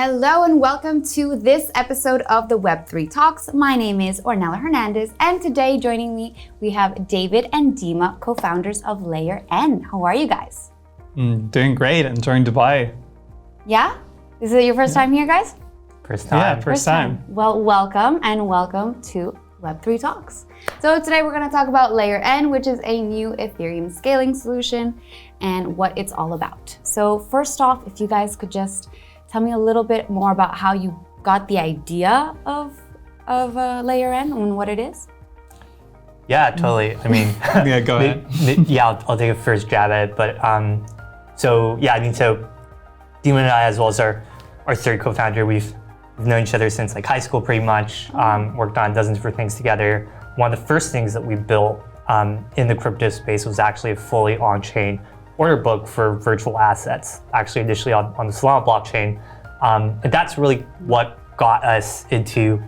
Hello and welcome to this episode of the Web3 Talks. My name is Ornella Hernandez, and today joining me, we have David and Dima, co-founders of Layer N. How are you guys? Doing great, enjoying Dubai. Yeah? Is it your first time here, guys? First time. Yeah, first time. Well, welcome to Web3 Talks. So today we're going to talk about Layer N, which is a new Ethereum scaling solution and what it's all about. So first off, if you guys could just tell me a little bit more about how you got the idea of Layer N and what it is. Yeah, totally. I mean, Yeah, go ahead. I'll take a first jab at it. But so Dima and I, as well as our third co-founder, we've known each other since like high school pretty much, worked on dozens of different things together. One of the first things that we built in the crypto space was actually a fully on-chain order book for virtual assets, actually initially on the Solana blockchain. And that's really what got us into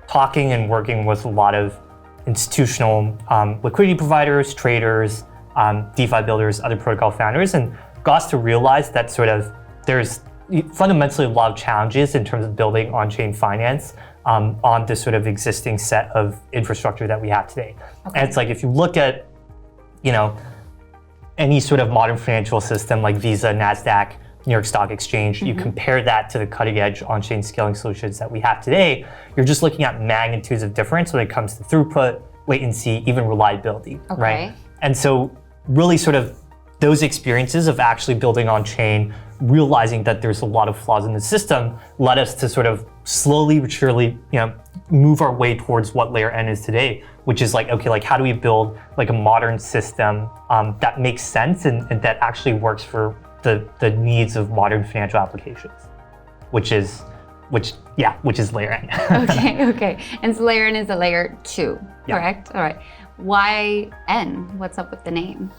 talking and working with a lot of institutional liquidity providers, traders, DeFi builders, other protocol founders, and got us to realize that sort of there's fundamentally a lot of challenges in terms of building on-chain finance on this sort of existing set of infrastructure that we have today. Okay. And it's like, if you look at, any sort of modern financial system like Visa, NASDAQ, New York Stock Exchange, you compare that to the cutting edge on-chain scaling solutions that we have today, you're just looking at magnitudes of difference when it comes to throughput, latency, even reliability, right? And so really sort of those experiences of actually building on-chain, realizing that there's a lot of flaws in the system, led us to sort of slowly but surely, move our way towards what Layer N is today, which is like, okay, like how do we build like a modern system that makes sense and that actually works for the needs of modern financial applications, which is Layer N. Okay. And so Layer N is a layer 2, correct? All right. Why N? What's up with the name?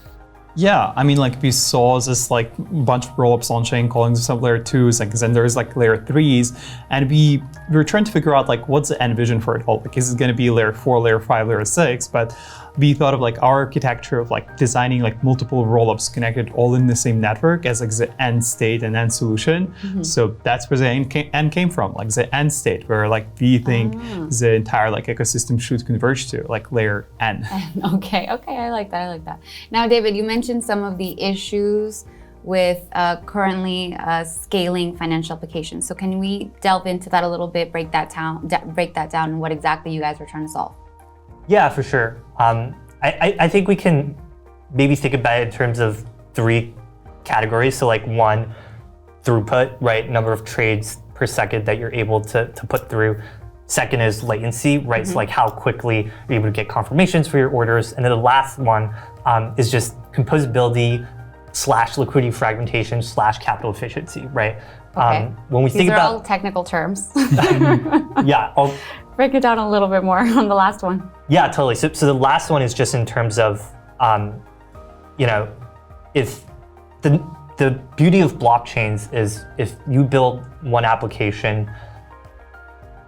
Yeah, I mean, like we saw this like bunch of rollups on chain calling some layer 2s, like then there's like layer 3s, and we were trying to figure out like what's the end vision for it all. Like, is it going to be layer 4, layer 5, layer 6? But we thought of like our architecture of like designing like multiple rollups connected all in the same network as like the end state and end solution. So that's where the end came from, like the end state, where like we think the entire like ecosystem should converge to, like layer N. Okay, I like that. Now, David, you mentioned some of the issues with currently scaling financial applications. So can we delve into that a little bit, break that down, and what exactly you guys are trying to solve? Yeah, for sure. I think we can maybe think about it in terms of 3 categories. So like 1, throughput, right? Number of trades per second that you're able to put through. Second is latency, right? So like how quickly you're able to get confirmations for your orders. And then the last one is just composability / liquidity fragmentation / capital efficiency, right? Okay. When we think about all technical terms. Yeah. Break it down a little bit more on the last one. Yeah, totally. So the last one is just in terms of, if the beauty of blockchains is if you build one application,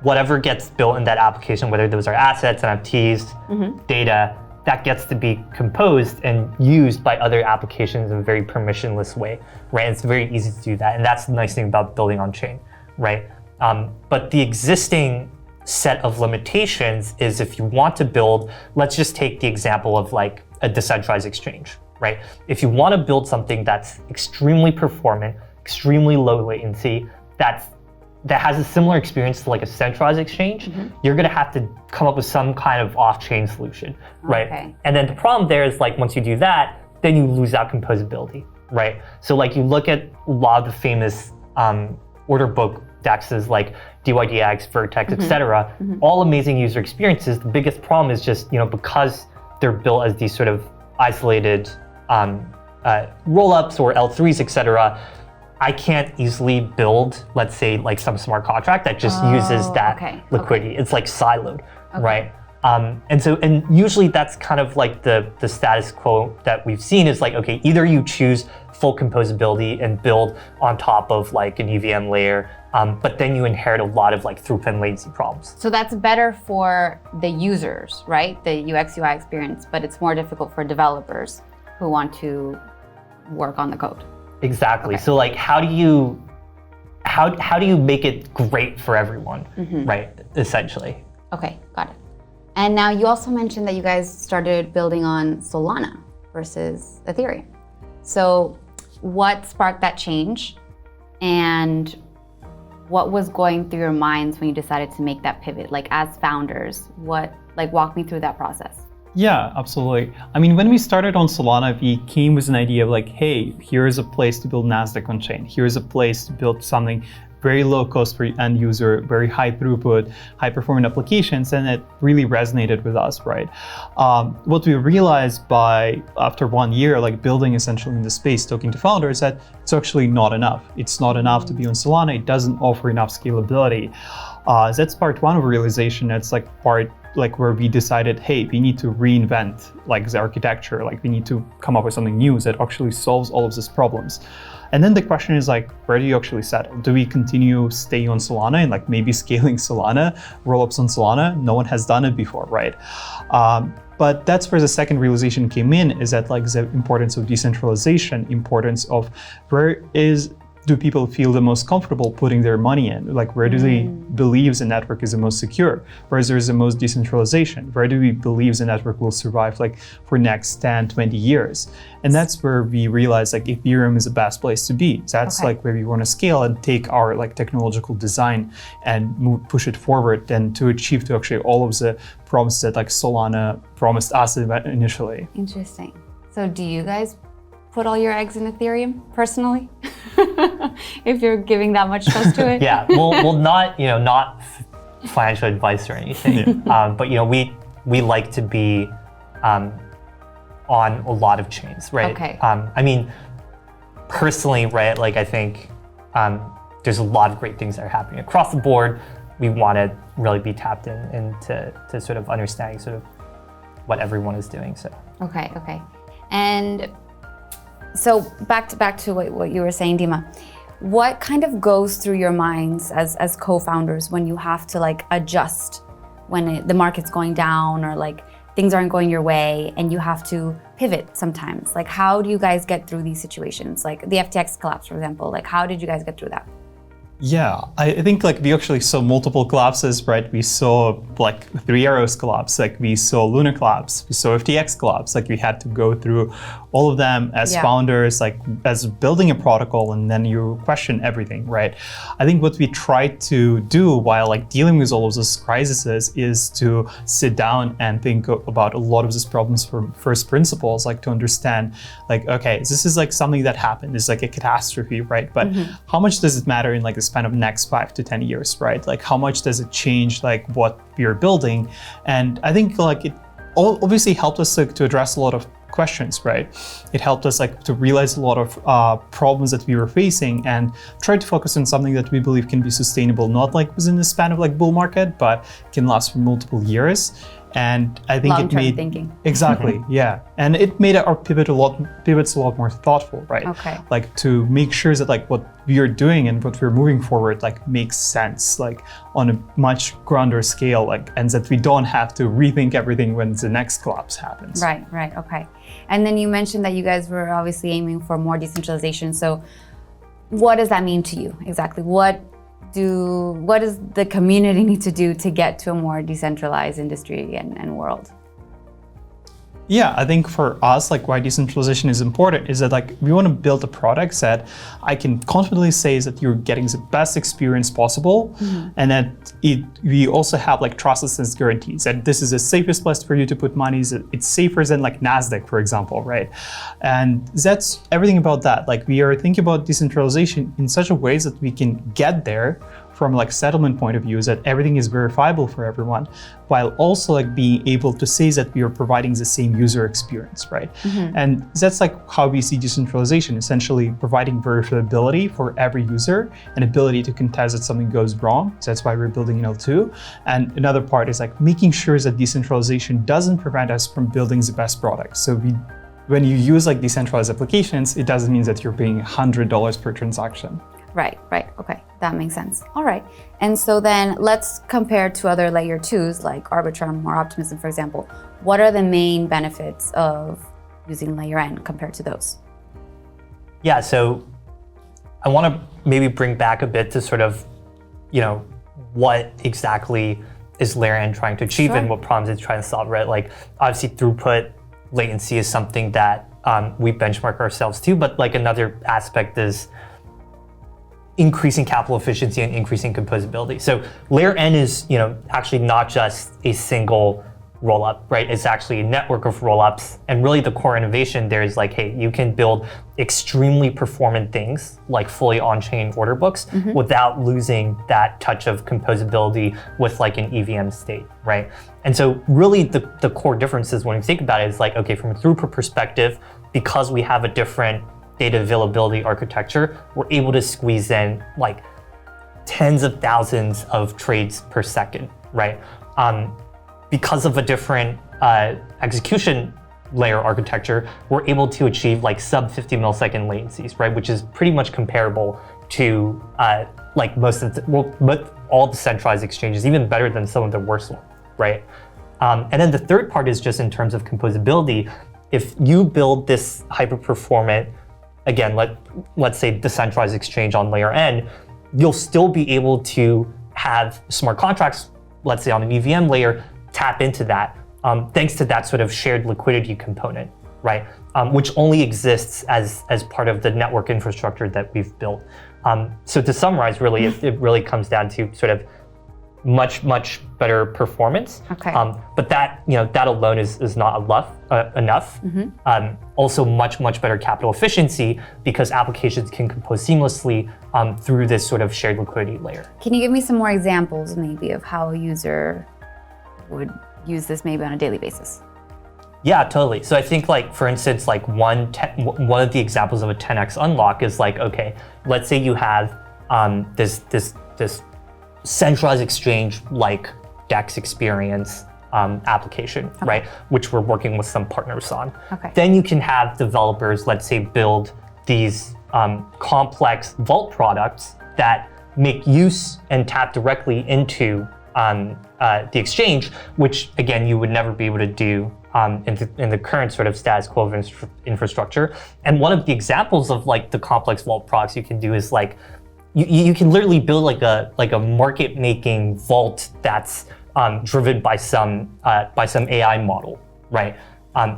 whatever gets built in that application, whether those are assets, NFTs, data, that gets to be composed and used by other applications in a very permissionless way, right? It's very easy to do that. And that's the nice thing about building on chain, right? But the existing set of limitations is if you want to build, let's just take the example of like a decentralized exchange, right? If you want to build something that's extremely performant, extremely low latency, that has a similar experience to like a centralized exchange, you're going to have to come up with some kind of off-chain solution, right? Okay. And then the problem there is like once you do that, then you lose out composability, right? So like you look at a lot of the famous order book dexes like DYDX, Vertex, etc. All amazing user experiences. The biggest problem is just, because they're built as these sort of isolated rollups or L3s, etc. I can't easily build, let's say, like some smart contract that just uses that liquidity. It's like siloed, right? And usually that's kind of like the status quo that we've seen is like, okay, either you choose full composability and build on top of like an EVM layer, but then you inherit a lot of like throughput and latency problems. So that's better for the users, right? The UX UI experience, but it's more difficult for developers who want to work on the code. Exactly. Okay. So like, how do how do you make it great for everyone, right? Essentially. Okay, got it. And now you also mentioned that you guys started building on Solana versus Ethereum. So what sparked that change, and what was going through your minds when you decided to make that pivot? Like as founders, walk me through that process. Yeah, absolutely. I mean, when we started on Solana, we came with an idea of like, hey, here's a place to build Nasdaq on chain. Here's a place to build something very low cost for end user, very high throughput, high performing applications, and it really resonated with us, right? What we realized after 1 year, like building essentially in the space, talking to founders, that it's actually not enough. It's not enough to be on Solana. It doesn't offer enough scalability. That's part one of realization. That's like part where we decided, hey, we need to reinvent like the architecture. Like we need to come up with something new that actually solves all of these problems. And then the question is like, where do you actually settle? Do we continue staying on Solana and like maybe scaling Solana, rollups on Solana? No one has done it before, right? But that's where the second realization came in, is that like the importance of decentralization, importance of do people feel the most comfortable putting their money in? Like where do they believe the network is the most secure? Where is there the most decentralization? Where do we believe the network will survive like for next 10, 20 years? And that's where we realized like Ethereum is the best place to be. That's like where we want to scale and take our like technological design and push it forward and to achieve to actually all of the promises that like Solana promised us initially. Interesting. So do you guys put all your eggs in Ethereum personally? If you're giving that much trust to it? Yeah, well, not financial advice or anything, but we like to be on a lot of chains, right? Okay. I mean, personally, right? Like I think there's a lot of great things that are happening across the board. We want to really be tapped into sort of understanding sort of what everyone is doing. So. Okay. And so back to what you were saying, Dima. What kind of goes through your minds as co-founders when you have to like adjust when the market's going down or like things aren't going your way and you have to pivot sometimes? Like how do you guys get through these situations? Like the FTX collapse, for example, like how did you guys get through that? Yeah, I think like we actually saw multiple collapses, right? We saw like 3 Arrows collapse, like we saw Luna collapse, we saw FTX collapse. Like we had to go through all of them as founders, like as building a protocol, and then you question everything, right? I think what we tried to do while like dealing with all of those crises is to sit down and think about a lot of these problems from first principles, like to understand like, okay, this is like something that happened, it's like a catastrophe, right? But how much does it matter in like the span of next 5 to 10 years, right? Like how much does it change like what we're building? And I think like it obviously helped us to address a lot of questions, right? It helped us like to realize a lot of problems that we were facing and try to focus on something that we believe can be sustainable, not like within the span of like bull market, but can last for multiple years. And I think long-term thinking. Exactly, yeah. And it made our pivots a lot more thoughtful, right? Okay. Like to make sure that like what we are doing and what we're moving forward like makes sense, like on a much grander scale, like, and that we don't have to rethink everything when the next collapse happens. Right, okay. And then you mentioned that you guys were obviously aiming for more decentralization. So what does that mean to you exactly? What does the community need to do to get to a more decentralized industry and world? Yeah, I think for us, like why decentralization is important is that like we want to build a product that I can confidently say is that you're getting the best experience possible, and that we also have like trustlessness guarantees that this is the safest place for you to put money. It's safer than like Nasdaq, for example, right? And that's everything about that. Like we are thinking about decentralization in such a way that we can get there from like settlement point of view, is that everything is verifiable for everyone, while also like being able to say that we are providing the same user experience, right? And that's like how we see decentralization, essentially providing verifiability for every user and ability to contest that something goes wrong. So that's why we're building an L2. And another part is like making sure that decentralization doesn't prevent us from building the best product. So when you use like decentralized applications, it doesn't mean that you're paying $100 per transaction. Right, okay, that makes sense. All right, and so then let's compare to other layer 2s like Arbitrum or Optimism, for example. What are the main benefits of using layer N compared to those? Yeah, so I want to maybe bring back a bit to sort of, what exactly is layer N trying to achieve and what problems it's trying to solve, right? Like obviously throughput, latency is something that we benchmark ourselves to, but like another aspect is increasing capital efficiency and increasing composability. So layer N is, actually not just a single rollup, right? It's actually a network of rollups. And really the core innovation there is like, hey, you can build extremely performant things like fully on-chain order books without losing that touch of composability with like an EVM state, right? And so really the core differences when you think about it is like, okay, from a throughput perspective, because we have a different data availability architecture, we're able to squeeze in like tens of thousands of trades per second, right? Because of a different execution layer architecture, we're able to achieve like sub 50 millisecond latencies, right? Which is pretty much comparable to like all the centralized exchanges, even better than some of the worst ones, right? And then the third part is just in terms of composability. If you build this hyper-performant, again, let's say decentralized exchange on layer N, you'll still be able to have smart contracts, let's say on an EVM layer, tap into that thanks to that sort of shared liquidity component, right? Which only exists as part of the network infrastructure that we've built. So to summarize, really, it really comes down to sort of much better performance. Okay. But that that alone is not enough. Also much better capital efficiency because applications can compose seamlessly through this sort of shared liquidity layer. Can you give me some more examples maybe of how a user would use this maybe on a daily basis? Yeah, totally. So I think like, for instance, like one of the examples of a 10x unlock is like, okay, let's say you have this centralized exchange like DEX experience application, right? Which we're working with some partners on. Okay. Then you can have developers, let's say, build these complex vault products that make use and tap directly into the exchange, which again, you would never be able to do in the current sort of status quo of infrastructure. And one of the examples of like the complex vault products you can do is like, you can literally build like a market making vault that's driven by some AI model, right?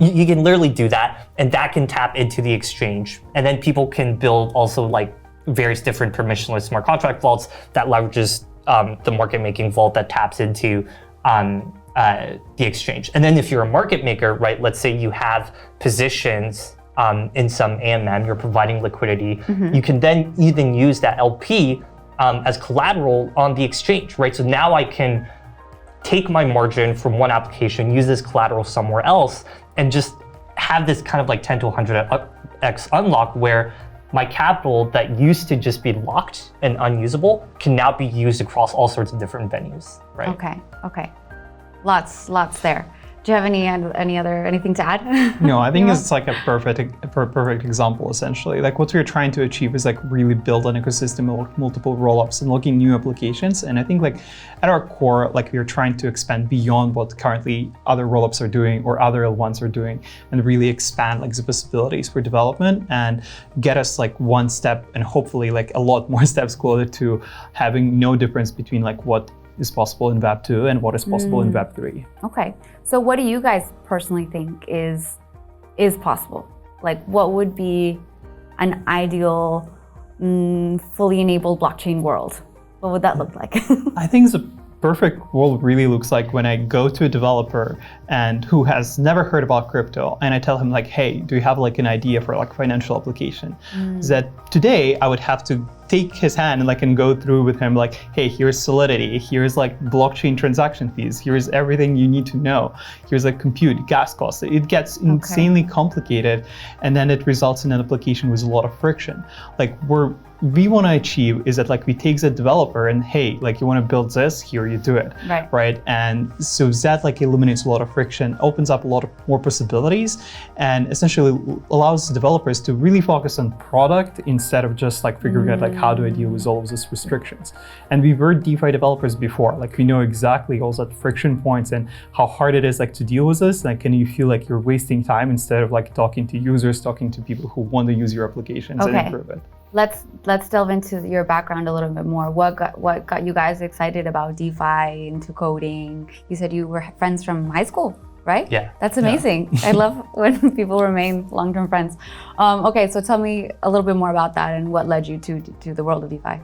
You can literally do that, and that can tap into the exchange. And then people can build also like various different permissionless smart contract vaults that leverages the market making vault that taps into the exchange. And then if you're a market maker, right, let's say you have positions in some AMM, you're providing liquidity, you can then even use that LP as collateral on the exchange, right? So now I can take my margin from one application, use this collateral somewhere else, and just have this kind of like 10 to 100x unlock where my capital that used to just be locked and unusable can now be used across all sorts of different venues, right? Okay. Lots there. Do you have anything to add? No, I think it's like a perfect example, essentially. Like what we're trying to achieve is like really build an ecosystem of multiple rollups and looking new applications. And I think like at our core, like we're trying to expand beyond what currently other rollups are doing or other L1s are doing, and really expand like the possibilities for development and get us like one step and hopefully like a lot more steps closer to having no difference between like what is possible in Web 2 and what is possible in Web 3. Okay, so what do you guys personally think is possible? Like what would be an ideal fully enabled blockchain world? What would that look like? I think the perfect world really looks like when I go to a developer and who has never heard about crypto and I tell him like, hey, do you have like an idea for like financial application? That today I would have to take his hand and go through with him like, hey, here's Solidity, here's like blockchain transaction fees, here's everything you need to know, here's like compute, gas costs. It gets insanely complicated, and then it results in an application with a lot of friction. Like we want to achieve is that like we take the developer and hey, like you want to build this, here you do it, right? And so that like eliminates a lot of friction, opens up a lot of more possibilities, and essentially allows developers to really focus on product instead of just like figuring out like how do I deal with all of these restrictions. And we've heard DeFi developers before, like we know exactly all that friction points and how hard it is like to deal with this. Like, can you feel like you're wasting time instead of like talking to users, talking to people who want to use your applications and improve it? let's delve into your background a little bit more. What got you guys excited about DeFi, into coding? You said you were friends from high school, right? Yeah. That's amazing. I love when people remain long-term friends. Okay, so tell me a little bit more about that and what led you to the world of DeFi.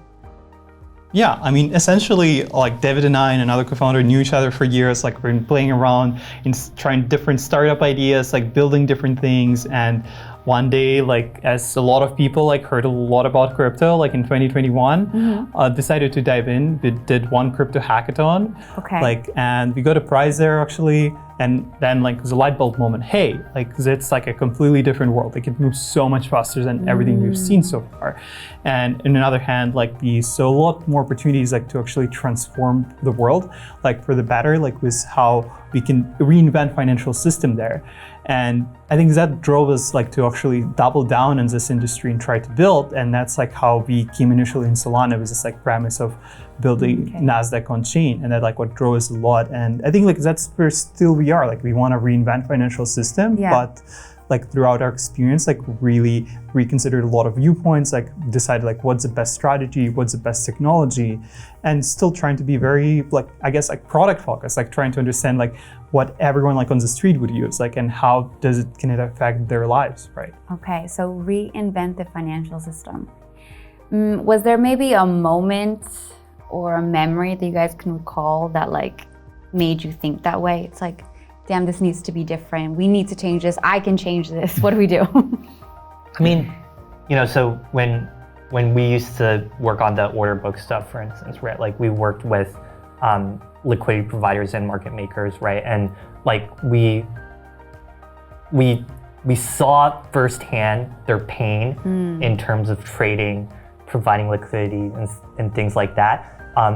Yeah, I mean, essentially, like David and I and another co-founder knew each other for years. Like we've been playing around and trying different startup ideas, like building different things. And one day, like as a lot of people like heard a lot about crypto, like in 2021, decided to dive in. We did one crypto hackathon, and we got a prize there actually. And then like it was a light bulb moment. Hey, like it's like a completely different world. Like it moves so much faster than everything we've seen so far. And on the other hand, like we saw a lot more opportunities like to actually transform the world, like for the better, like with how we can reinvent financial system there. And I think that drove us like to actually double down in this industry and try to build. And that's like how we came initially in Solana with this like premise of building NASDAQ on chain. And that like what drove us a lot. And I think like that's where still we are. Like we want to reinvent financial system, but like throughout our experience, like really reconsidered a lot of viewpoints, like decided like what's the best strategy, what's the best technology, and still trying to be very like, I guess like product focused, like trying to understand like what everyone like on the street would use, like, and how can it affect their lives, right? Okay, so reinvent the financial system. Was there maybe a moment or a memory that you guys can recall that like made you think that way? It's like, damn, this needs to be different. We need to change this. I can change this. What do we do? I mean, you know, so when we used to work on the order book stuff, for instance, right? Like we worked with liquidity providers and market makers, right? And like we saw firsthand their pain in terms of trading, providing liquidity and things like that.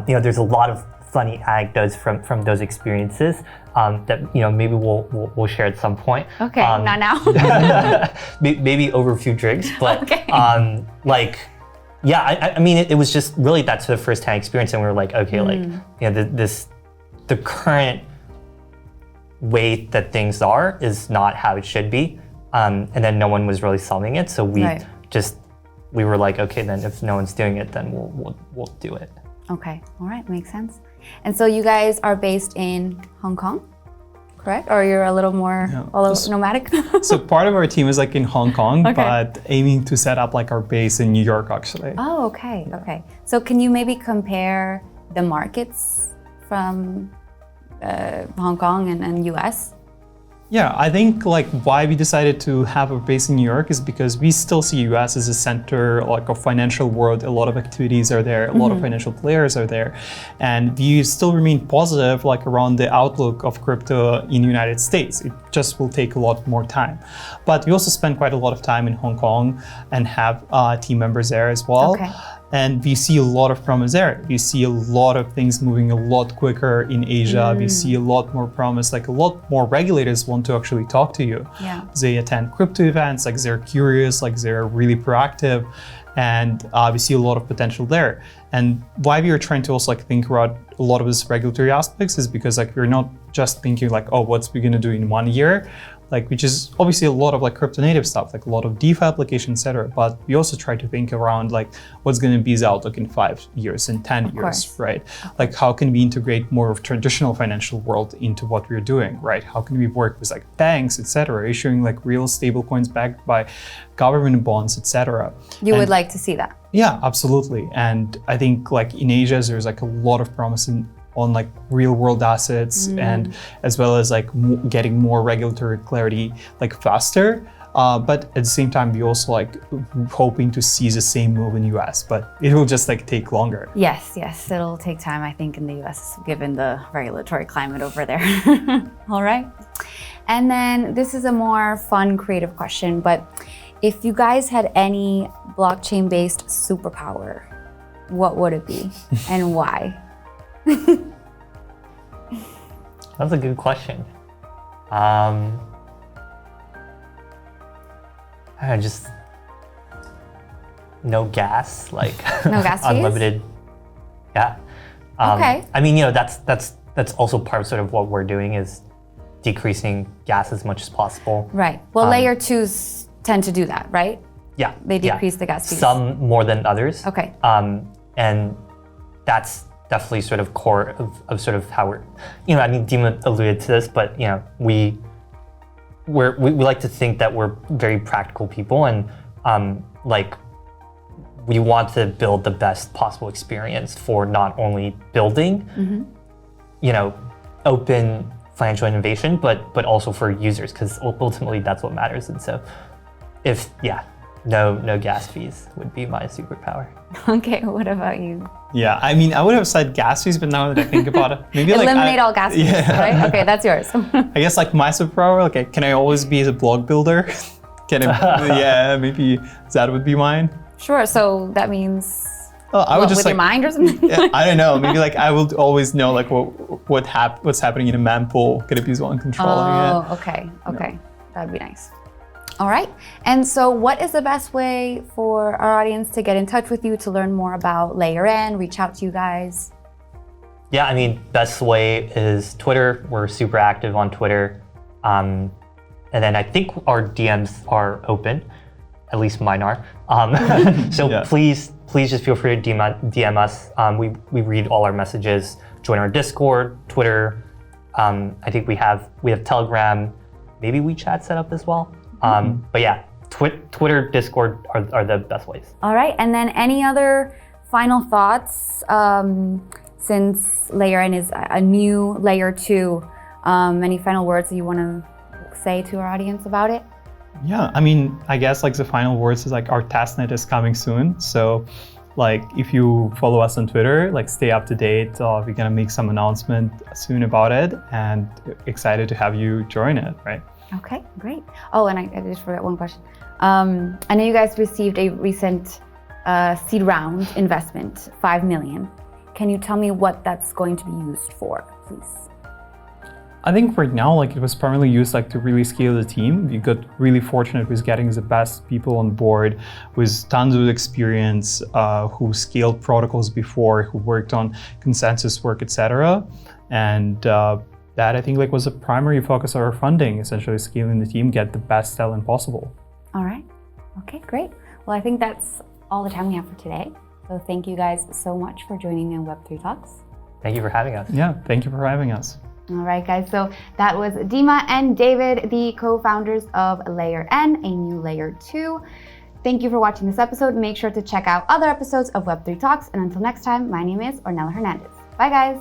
You know, there's a lot of funny anecdotes from those experiences that, you know, maybe we'll share at some point. Okay, not now. Maybe over a few drinks, but like, yeah, I mean, it was just really that sort of first-hand experience, and we were like, okay, like, you know, the current way that things are is not how it should be, and then no one was really selling it, so we were like, okay, then if no one's doing it, then we'll do it. Okay, all right, makes sense. And so you guys are based in Hong Kong, correct? Or you're a little more nomadic? So part of our team is like in Hong Kong, but aiming to set up like our base in New York actually. Oh, okay, okay. So can you maybe compare the markets from Hong Kong and US? Yeah, I think like why we decided to have a base in New York is because we still see US as a center like of financial world. A lot of activities are there, a lot of financial players are there. And we still remain positive like around the outlook of crypto in the United States. It just will take a lot more time. But we also spend quite a lot of time in Hong Kong and have team members there as well. Okay. And we see a lot of promise there. We see a lot of things moving a lot quicker in Asia. We see a lot more promise, like a lot more regulators want to actually talk to you. Yeah. They attend crypto events, like they're curious, like they're really proactive. And we see a lot of potential there. And why we are trying to also like think about a lot of these regulatory aspects is because like we're not just thinking like, oh, what's we gonna do in 1 year? Like, which is obviously a lot of like crypto native stuff, like a lot of DeFi applications, etc. But we also try to think around like what's going to be the outlook in 5 years, in 10 years, right? Like how can we integrate more of traditional financial world into what we're doing, right? How can we work with like banks, etc., issuing like real stable coins backed by government bonds, etc. You would like to see that? Yeah, absolutely. And I think like in Asia, there's like a lot of promise on like real world assets and as well as like getting more regulatory clarity like faster. But at the same time, we also like hoping to see the same move in US, but it will just like take longer. Yes, it'll take time, I think, in the US, given the regulatory climate over there. All right. And then this is a more fun, creative question, but if you guys had any blockchain-based superpower, what would it be and why? That's a good question. Just no gas, like no gas fees? Unlimited. Yeah. Okay. I mean, you know, that's also part of sort of what we're doing is decreasing gas as much as possible. Right. Well, layer twos tend to do that, right? Yeah. They decrease the gas fees. Some more than others. Okay. And that's definitely sort of core of sort of how we're, I mean, Dima alluded to this, but we like to think that we're very practical people, and like we want to build the best possible experience for not only building, open financial innovation, but also for users, because ultimately that's what matters. And so if, no gas fees would be my superpower. Okay, what about you? Yeah, I mean, I would have said gas fees, but now that I think about it, maybe eliminate all gas fees, right? Okay, that's yours. I guess like my superpower, okay, can I always be a blog builder? Maybe that would be mine. Sure, so that means I would just with your mind or something? I don't know. Maybe like I will always know like what's happening in a mempool. Could it be one controlling it? Oh, okay. That'd be nice. All right. And so what is the best way for our audience to get in touch with you, to learn more about Layer N, reach out to you guys? Yeah, I mean, best way is Twitter. We're super active on Twitter. And then I think our DMs are open, at least mine are. So please just feel free to DM us. We read all our messages. Join our Discord, Twitter. I think we have Telegram, maybe WeChat set up as well. But yeah, Twitter, Discord are the best ways. All right, and then any other final thoughts, since Layer N is a new Layer 2, any final words that you want to say to our audience about it? Yeah, I mean, I guess like the final words is like our testnet is coming soon. So like if you follow us on Twitter, like stay up to date. We're gonna make some announcement soon about it, and excited to have you join it, right? Okay, great. Oh, and I just forgot one question. I know you guys received a recent seed round investment, 5 million. Can you tell me what that's going to be used for, please? I think right now, like it was primarily used like to really scale the team. We got really fortunate with getting the best people on board with tons of experience, who scaled protocols before, who worked on consensus work, etc. And that I think like was a primary focus of our funding, essentially scaling the team, get the best talent possible. All right. Okay, great. Well, I think that's all the time we have for today. So thank you guys so much for joining me on Web3 Talks. Thank you for having us. Yeah, thank you for having us. All right, guys. So that was Dima and David, the co-founders of Layer N, a new Layer 2. Thank you for watching this episode. Make sure to check out other episodes of Web3 Talks. And until next time, my name is Ornella Hernandez. Bye, guys.